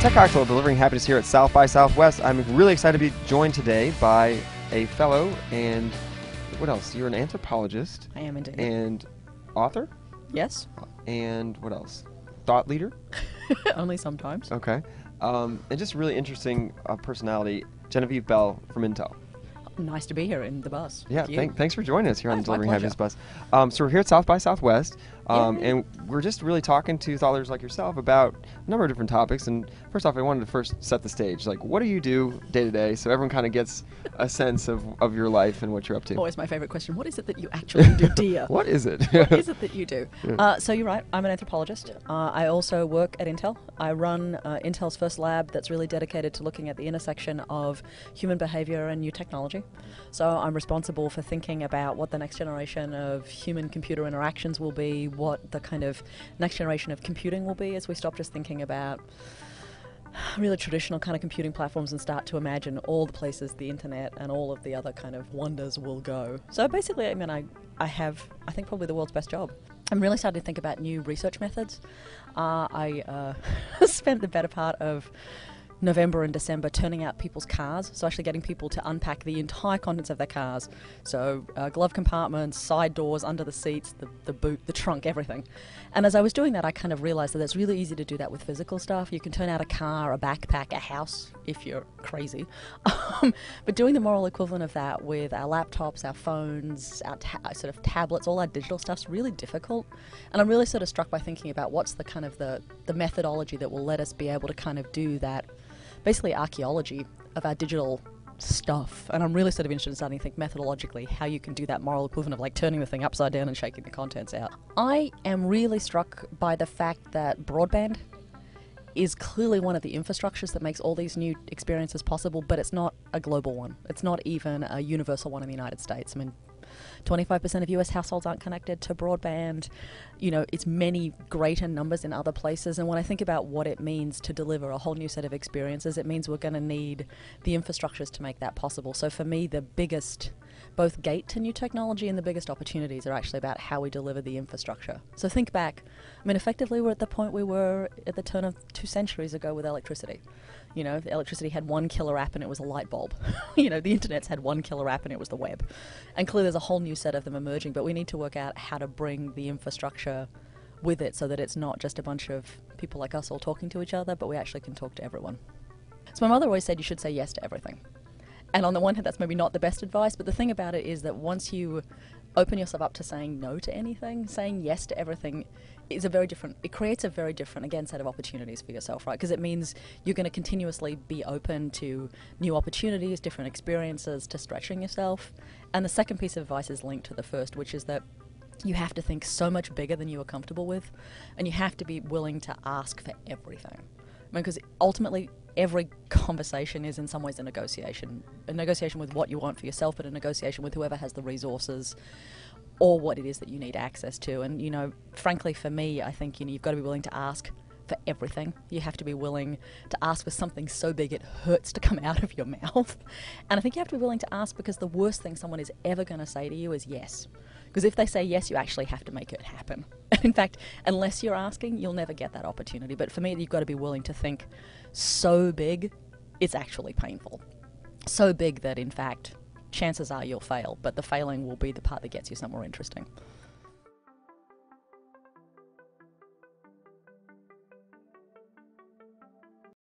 Tech Cocktail, delivering happiness here at South by Southwest. I'm really excited to be joined today by a fellow and what else? You're an anthropologist. I am indeed. And author? Yes. And what else? Thought leader? Only sometimes. Okay. And just really interesting personality, Genevieve Bell from Intel. Nice to be here in the bus. Yeah, thanks for joining us here on the It's my Delivering Happiness pleasure. Bus. So we're here at South by Southwest, Yay. and we're just really talking to thought leaders like yourself about a number of different topics. And first off, I wanted to first set the stage. Like, what do you do day to day, so everyone kind of gets a sense of your life and what you're up to? Always my favorite question. What is it that you actually do, dear? What is it? What is it that you do? Yeah. So you're right. I'm an anthropologist. I also work at Intel. I run Intel's first lab that's really dedicated to looking at the intersection of human behavior and new technology. So I'm responsible for thinking about what the next generation of human-computer interactions will be, what the kind of next generation of computing will be as we stop just thinking about really traditional kind of computing platforms and start to imagine all the places the internet and all of the other kind of wonders will go. So basically, I mean, I have, I think, probably the world's best job. I'm really starting to think about new research methods. I spent the better part of November and December turning out people's cars, so actually getting people to unpack the entire contents of their cars. So glove compartments, side doors, under the seats, the boot, the trunk, everything. And as I was doing that, I kind of realized that it's really easy to do that with physical stuff. You can turn out a car, a backpack, a house, if you're crazy. But doing the moral equivalent of that with our laptops, our phones, our sort of tablets, all our digital stuff's really difficult. And I'm really sort of struck by thinking about what's the kind of the methodology that will let us be able to kind of do that, basically archaeology of our digital stuff. And I'm really sort of interested in starting to think methodologically how you can do that moral equivalent of like turning the thing upside down and shaking the contents out. I am really struck by the fact that broadband is clearly one of the infrastructures that makes all these new experiences possible, but it's not a global one. It's not even a universal one in the United States. I mean, 25% of US households aren't connected to broadband. You know, it's many greater numbers in other places. And when I think about what it means to deliver a whole new set of experiences, it means we're going to need the infrastructures to make that possible. So for me, the biggest both gate to new technology and the biggest opportunities are actually about how we deliver the infrastructure. So think back. I mean, effectively, we're at the point we were at the turn of 2 centuries ago with electricity. You know, electricity had one killer app and it was a light bulb. You know, the internet's had one killer app and it was the web. And clearly there's a whole new set of them emerging, but we need to work out how to bring the infrastructure with it so that it's not just a bunch of people like us all talking to each other, but we actually can talk to everyone. So my mother always said you should say yes to everything. And on the one hand, that's maybe not the best advice, but the thing about it is that once you open yourself up to saying no to anything, saying yes to everything is it creates a very different, again, set of opportunities for yourself, right? Because it means you're going to continuously be open to new opportunities, different experiences, to stretching yourself. And the second piece of advice is linked to the first, which is that you have to think so much bigger than you are comfortable with, and you have to be willing to ask for everything. I mean, because ultimately, every conversation is in some ways a negotiation with what you want for yourself, but a negotiation with whoever has the resources or what it is that you need access to. And, you know, frankly, for me, I think, you know, you've got to be willing to ask for everything. You have to be willing to ask for something so big it hurts to come out of your mouth. And I think you have to be willing to ask because the worst thing someone is ever going to say to you is yes. Because if they say yes, you actually have to make it happen. And in fact, unless you're asking, you'll never get that opportunity. But for me, you've got to be willing to think so big, it's actually painful. So big that, in fact, chances are you'll fail, but the failing will be the part that gets you somewhere interesting.